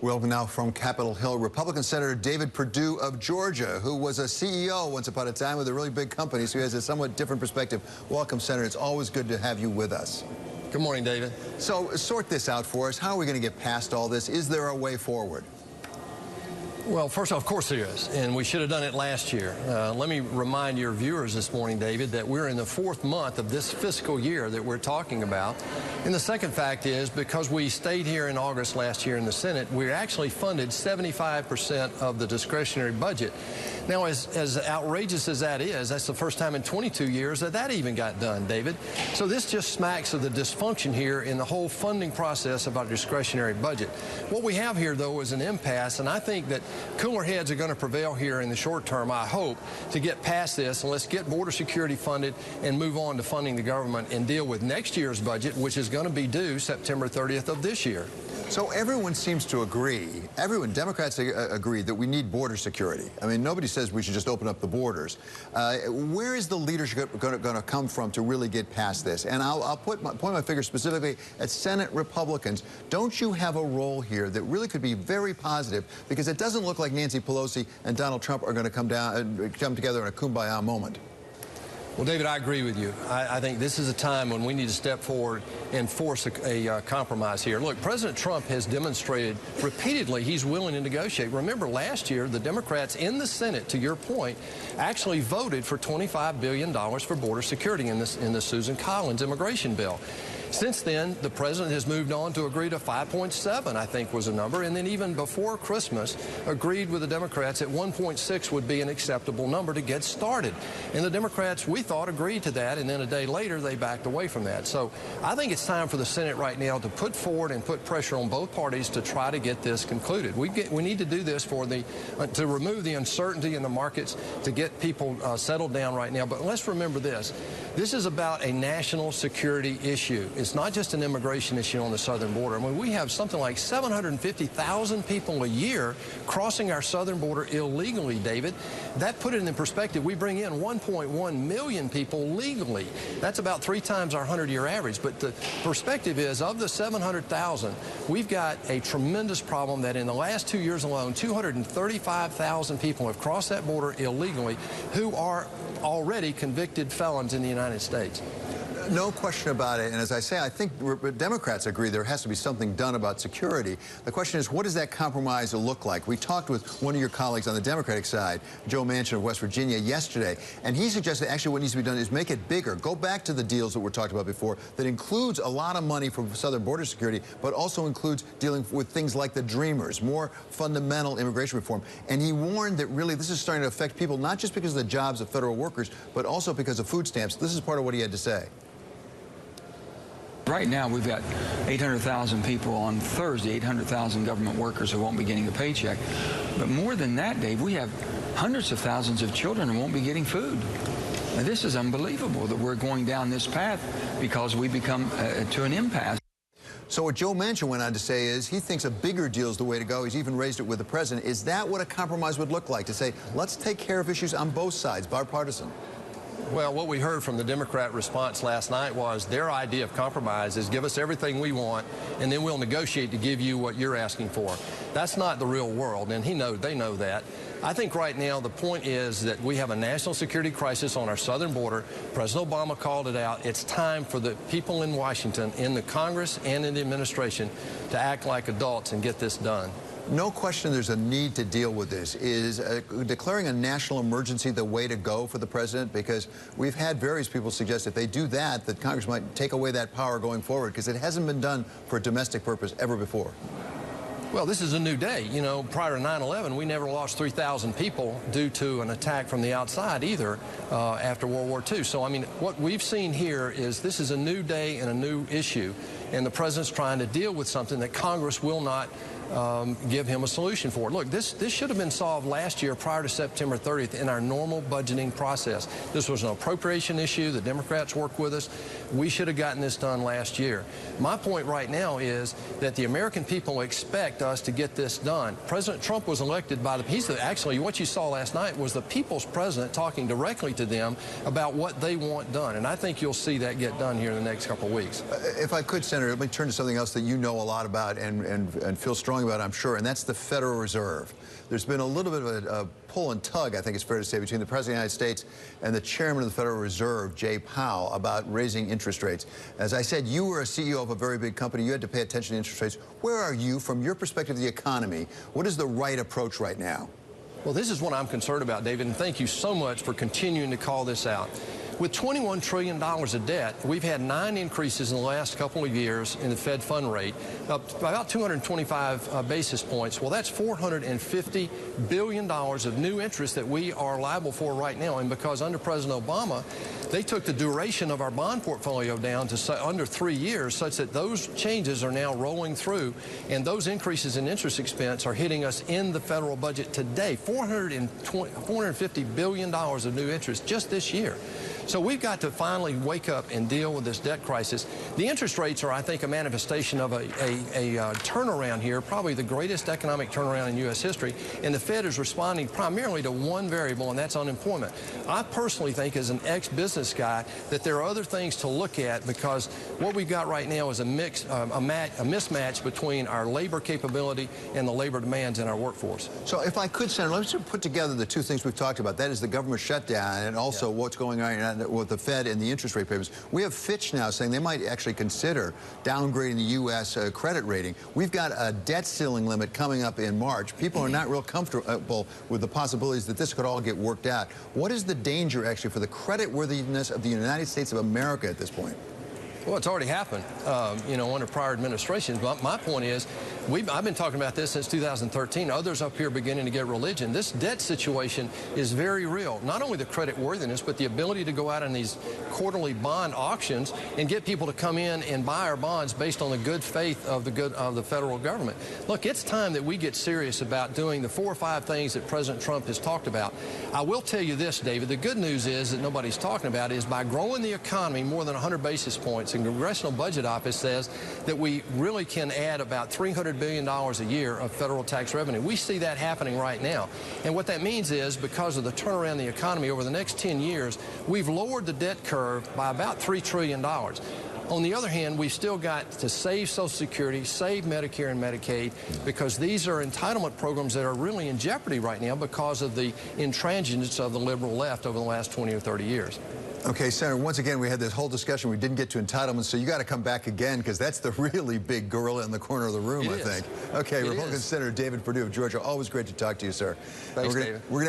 Well, now from Capitol Hill, Republican Senator David Perdue of Georgia, who was a CEO once upon a time with a really big company, so he has a somewhat different perspective. Welcome, Senator. It's always good to have you with us. Good morning, David. So sort this out for us. How are we going to get past all this? Is there a way forward? Well, first off, of course there is, and we should have done it last year. Let me remind your viewers this morning, David, that we're in the 4th month of this fiscal year that we're talking about. And the second fact is, because we stayed here in August last year in the Senate, we actually funded 75% of the discretionary budget. Now, as outrageous as that is, that's the first time in 22 years that even got done, David. So this just smacks of the dysfunction here in the whole funding process of our discretionary budget. What we have here, though, is an impasse, and I think that cooler heads are going to prevail here in the short term, I hope, to get past this, and let's get border security funded and move on to funding the government and deal with next year's budget, which is going to be due September 30th of this year. So everyone seems to agree, Democrats agree that we need border security. I mean, nobody says we should just open up the borders. Where is the leadership going to come from to really get past this? And I'll point my finger specifically at Senate Republicans. Don't you have a role here that really could be very positive? Because it doesn't look like Nancy Pelosi and Donald Trump are going to come together in a kumbaya moment. Well, David, I agree with you. I think this is a time when we need to step forward and force a compromise here. Look, President Trump has demonstrated repeatedly he's willing to negotiate. Remember, last year, the Democrats in the Senate, to your point, actually voted for $25 billion for border security in the Susan Collins immigration bill. Since then, the president has moved on to agree to 5.7, I think was a number, and then even before Christmas, agreed with the Democrats that 1.6 would be an acceptable number to get started. And the Democrats, we thought, agreed to that, and then a day later, they backed away from that. So I think it's time for the Senate right now to put forward and put pressure on both parties to try to get this concluded. We need to do this to remove the uncertainty in the markets, to get people settled down right now. But let's remember this. This is about a national security issue. It's not just an immigration issue on the southern border. I mean, we have something like 750,000 people a year crossing our southern border illegally, David. That put it in perspective. We bring in 1.1 million people legally. That's about 3 times our 100-year average. But the perspective is, of the 700,000, we've got a tremendous problem that in the last 2 years alone, 235,000 people have crossed that border illegally who are already convicted felons in the United States. No question about it. And as I say, I think Democrats agree there has to be something done about security. The question is, what does that compromise look like? We talked with one of your colleagues on the Democratic side, Joe Manchin of West Virginia, yesterday, and he suggested actually what needs to be done is make it bigger. Go back to the deals that were talked about before that includes a lot of money for southern border security, but also includes dealing with things like the Dreamers, more fundamental immigration reform. And he warned that really this is starting to affect people, not just because of the jobs of federal workers, but also because of food stamps. This is part of what he had to say. Right now, we've got 800,000 people on Thursday, 800,000 government workers who won't be getting a paycheck. But more than that, Dave, we have hundreds of thousands of children who won't be getting food. Now, this is unbelievable that we're going down this path because we become to an impasse. So what Joe Manchin went on to say is he thinks a bigger deal is the way to go. He's even raised it with the president. Is that what a compromise would look like, to say, let's take care of issues on both sides, bipartisan? Well, what we heard from the Democrat response last night was their idea of compromise is give us everything we want, and then we'll negotiate to give you what you're asking for. That's not the real world, and they know that. I think right now the point is that we have a national security crisis on our southern border. President Obama called it out. It's time for the people in Washington, in the Congress and in the administration, to act like adults and get this done. No question there's a need to deal with this. Is declaring a national emergency the way to go for the president? Because we've had various people suggest if they do that, that Congress might take away that power going forward, because it hasn't been done for a domestic purpose ever before. Well, this is a new day. You know, prior to 9/11, we never lost 3,000 people due to an attack from the outside either after World War II. So, I mean, what we've seen here is this is a new day and a new issue, and the president's trying to deal with something that Congress will not give him a solution for. Look, this should have been solved last year prior to September 30th in our normal budgeting process. This was an appropriation issue. The Democrats worked with us. We should have gotten this done last year. My point right now is that the American people expect us to get this done. President Trump was elected by actually what you saw last night was the people's president talking directly to them about what they want done. And I think you'll see that get done here in the next couple of weeks. If I could, Senator, let me turn to something else that you know a lot about and feel strongly talking about, I'm sure, and that's the Federal Reserve. There's been a little bit of a pull and tug, I think it's fair to say, between the President of the United States and the Chairman of the Federal Reserve, Jay Powell, about raising interest rates. As I said, you were a CEO of a very big company. You had to pay attention to interest rates. Where are you, from your perspective of the economy? What is the right approach right now? Well, this is what I'm concerned about, David, and thank you so much for continuing to call this out. With $21 trillion of debt, we've had 9 increases in the last couple of years in the Fed fund rate, up by about 225 basis points. Well, that's $450 billion of new interest that we are liable for right now. And because under President Obama, they took the duration of our bond portfolio down to under 3 years, such that those changes are now rolling through, and those increases in interest expense are hitting us in the federal budget today. $450 billion of new interest just this year. So we've got to finally wake up and deal with this debt crisis. The interest rates are, I think, a manifestation of a turnaround here, probably the greatest economic turnaround in U.S. history, and the Fed is responding primarily to one variable, and that's unemployment. I personally think, as an ex-business guy, that there are other things to look at, because what we've got right now is a mismatch between our labor capability and the labor demands in our workforce. So if I could, Senator, let's put together the two things we've talked about. That is the government shutdown and also what's going on with the Fed and the interest rate payments. We have Fitch now saying they might actually consider downgrading the U.S. Credit rating. We've got a debt ceiling limit coming up in March. People are not real comfortable with the possibilities that this could all get worked out. What is the danger, actually, for the creditworthiness of the United States of America at this point? Well, it's already happened, under prior administrations. But my point is, I've been talking about this since 2013. Others up here beginning to get religion. This debt situation is very real. Not only the credit worthiness, but the ability to go out in these quarterly bond auctions and get people to come in and buy our bonds based on the good faith of the federal government. Look, it's time that we get serious about doing the 4 or 5 things that President Trump has talked about. I will tell you this, David. The good news is that nobody's talking about is by growing the economy more than 100 basis points. And the Congressional Budget Office says that we really can add about $300 billion a year of federal tax revenue. We see that happening right now. And what that means is, because of the turnaround in the economy over the next 10 years, we've lowered the debt curve by about $3 trillion. On the other hand, we've still got to save Social Security, save Medicare and Medicaid, because these are entitlement programs that are really in jeopardy right now because of the intransigence of the liberal left over the last 20 or 30 years. Okay, Senator, once again, we had this whole discussion. We didn't get to entitlements, so you got to come back again, because that's the really big gorilla in the corner of the room, I think. Okay, Republican Senator David Perdue of Georgia, always great to talk to you, sir. Thanks, David.